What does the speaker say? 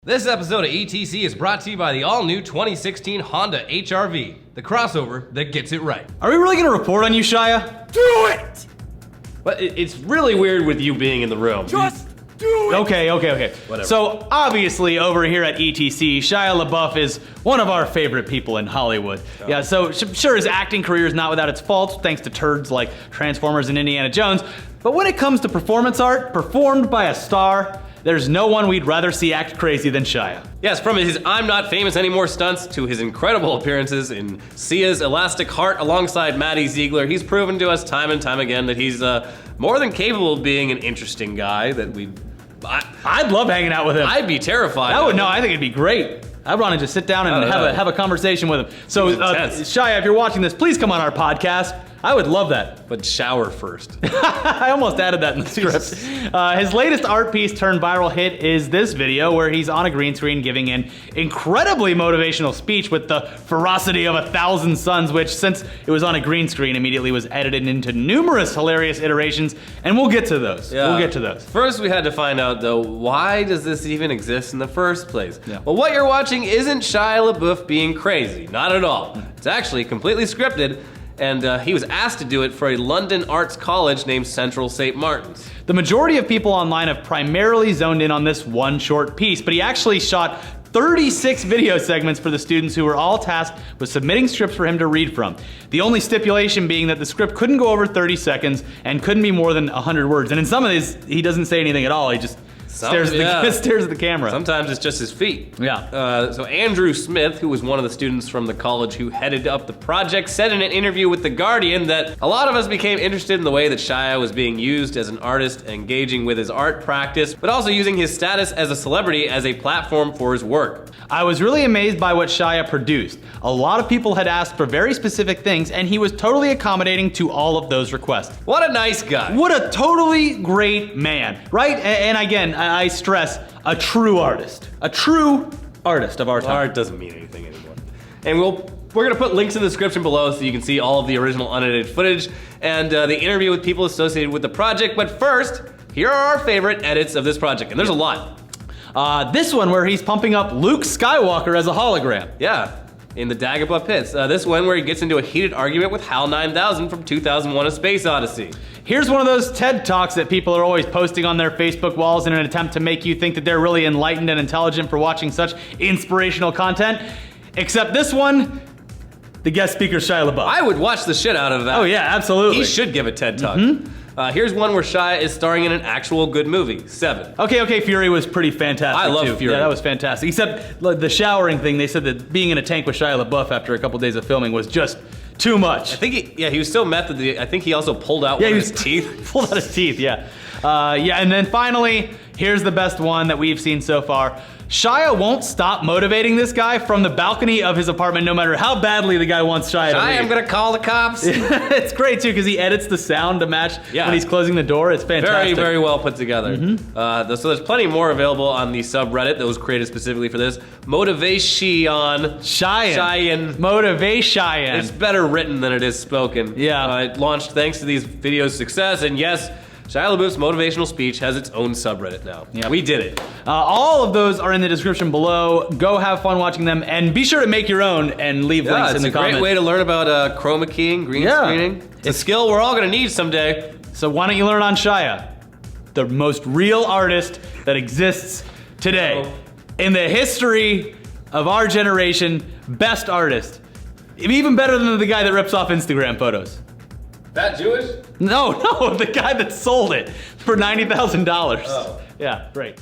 This episode of ETC is brought to you by the all-new 2016 Honda HR-V, the crossover that gets it right. Are we really gonna report on you, Shia? Do it! But it's really weird with you being in the room. Just do it! Okay. Whatever. So obviously over here at ETC, Shia LaBeouf is one of our favorite people in Hollywood. Oh. Yeah, so sure, his acting career is not without its faults, thanks to turds like Transformers and Indiana Jones. But when it comes to performance art performed by a star, there's no one we'd rather see act crazy than Shia. Yes, from his I'm Not Famous Anymore stunts to his incredible appearances in Sia's Elastic Heart alongside Maddie Ziegler, he's proven to us time and time again that he's more than capable of being an interesting guy that I'd love hanging out with him. I'd be terrified. I think it'd be great. I'd want to just sit down and have a conversation with him. So, Shia, if you're watching this, please come on our podcast. I would love that. But shower first. I almost added that in the script. His latest art piece turned viral hit is this video where he's on a green screen giving an incredibly motivational speech with the ferocity of 1,000 suns, which, since it was on a green screen, immediately was edited into numerous hilarious iterations, and we'll get to those. Yeah. We'll get to those. First, we had to find out, though, why does this even exist in the first place? Yeah. Well, what you're watching isn't Shia LaBeouf being crazy. Not at all. It's actually completely scripted, and he was asked to do it for a London arts college named Central St. Martin's. The majority of people online have primarily zoned in on this one short piece, but he actually shot 36 video segments for the students who were all tasked with submitting scripts for him to read from. The only stipulation being that the script couldn't go over 30 seconds and couldn't be more than 100 words. And in some of these, he doesn't say anything at all. He just stares at the camera. Sometimes it's just his feet. Yeah. So Andrew Smith, who was one of the students from the college who headed up the project, said in an interview with The Guardian that a lot of us became interested in the way that Shia was being used as an artist, engaging with his art practice, but also using his status as a celebrity as a platform for his work. I was really amazed by what Shia produced. A lot of people had asked for very specific things, and he was totally accommodating to all of those requests. What a nice guy. What a totally great man, right? And again, I stress, a true artist. A true artist of our time. Art doesn't mean anything anymore. And we're gonna put links in the description below so you can see all of the original unedited footage and the interview with people associated with the project. But first, here are our favorite edits of this project, and there's a lot. This one where he's pumping up Luke Skywalker as a hologram. Yeah, in the Dagobah pits. This one where he gets into a heated argument with HAL 9000 from 2001: A Space Odyssey. Here's one of those TED Talks that people are always posting on their Facebook walls in an attempt to make you think that they're really enlightened and intelligent for watching such inspirational content. Except this one, the guest speaker Shia LaBeouf. I would watch the shit out of that. Oh yeah, absolutely. He should give a TED Talk. Here's one where Shia is starring in an actual good movie, Seven. Okay, Fury was pretty fantastic. I love too. Fury. Yeah, that was fantastic. Except the showering thing, they said that being in a tank with Shia LaBeouf after a couple days of filming was just too much. I think he was so meth that I think he also pulled out one of his teeth. Pulled out his teeth, yeah. And then finally, here's the best one that we've seen so far. Shia won't stop motivating this guy from the balcony of his apartment no matter how badly the guy wants Shia to leave. I'm gonna call the cops. It's great too because he edits the sound to match when he's closing the door. It's fantastic. Very well put together. So there's plenty more available on the subreddit that was created specifically for this. Motivashian Motivashian. It's better written than it is spoken. Yeah. It launched thanks to these videos' success, and yes, Shia LaBeouf's motivational speech has its own subreddit now. Yep. We did it. All of those are in the description below. Go have fun watching them, and be sure to make your own and leave links in the comments. It's a great way to learn about chroma keying, green screening. It's a skill we're all gonna need someday. So why don't you learn on Shia, the most real artist that exists today. In the history of our generation, best artist. Even better than the guy that rips off Instagram photos. That Jewish? No, the guy that sold it for $90,000. Oh. Yeah, great.